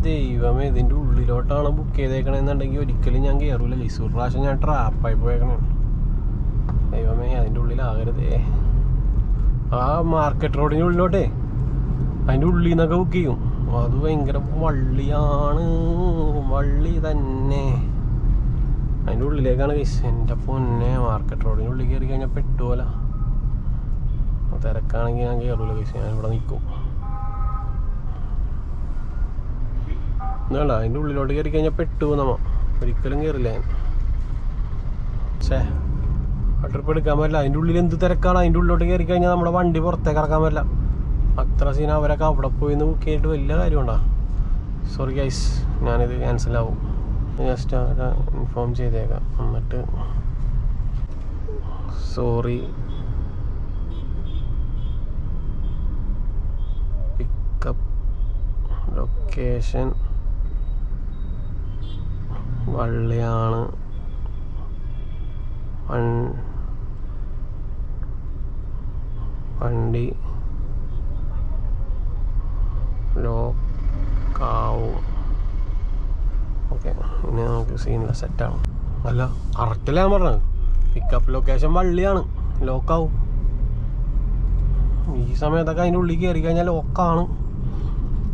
ദൈവമേ, ഇതിൻ്റെ ഉള്ളിലോട്ടാണ് ബുക്ക് ചെയ്തേക്കണെന്നുണ്ടെങ്കിൽ ഒരിക്കലും ഞാൻ കയറൂല. ഒരു പ്രാവശ്യം ഞാൻ ട്രാപ്പായി പോയേക്കണേ. ദൈവമേ, അതിൻ്റെ ഉള്ളിലാകരുതേ. ആ മാർക്കറ്റ് റോഡിൻ്റെ ഉള്ളിലോട്ടേ അതിൻ്റെ ഉള്ളിൽ നിന്നൊക്കെ ബുക്ക് ചെയ്യും. അത് ഭയങ്കര വള്ളിയാണ്, വള്ളി തന്നെ. അതിൻ്റെ ഉള്ളിലേക്കാണ് ഗൈസ്. എൻ്റെ പൊന്നെ, മാർക്കറ്റ് റോഡിൻ്റെ ഉള്ളിൽ കയറി കഴിഞ്ഞാൽ പെട്ടുപോലെ. തിരക്കാണെങ്കിൽ ഞാൻ കയറൂല ഗൈസ്, ഞാൻ ഇവിടെ നിൽക്കും. വേണ്ട, അതിൻ്റെ ഉള്ളിലോട്ട് കയറി കഴിഞ്ഞാൽ പെട്ടു നമ്മ, ഒരിക്കലും കയറില്ല ഞാൻ. ആ ട്രിപ്പ് എടുക്കാൻ പറ്റില്ല. അതിൻ്റെ ഉള്ളിൽ എന്ത് തിരക്കാണ്. അതിൻ്റെ ഉള്ളിലോട്ട് കയറി കഴിഞ്ഞാൽ നമ്മുടെ വണ്ടി പുറത്തേക്ക് ഇറക്കാൻ പറ്റില്ല. അത്ര സീൻ. അവരൊക്കെ അവിടെ പോയി നിന്ന് ബുക്ക് ചെയ്തിട്ട് വലിയ കാര്യമുണ്ടോ? സോറി ഗൈസ്, ഞാനിത് ക്യാൻസലാവും. ജസ്റ്റ് അവരെ ഇൻഫോം ചെയ്തേക്കാം. എന്നിട്ട് സോറി, പിക്കപ്പ് ലൊക്കേഷൻ വള്ളിയാണ്, വണ്ടി ലോക്കാവും. ഓക്കെ, ഇനി നമുക്ക് സീനില്ല, സെറ്റാണ്. അല്ല, കറക്റ്റല്ല ഞാൻ പറഞ്ഞത്. പിക്കപ്പ് ലൊക്കേഷൻ വള്ളിയാണ്, ലോക്കാവും. ഈ സമയത്തൊക്കെ അതിൻ്റെ ഉള്ളിൽ കയറി കഴിഞ്ഞാൽ ലോക്കാണ്.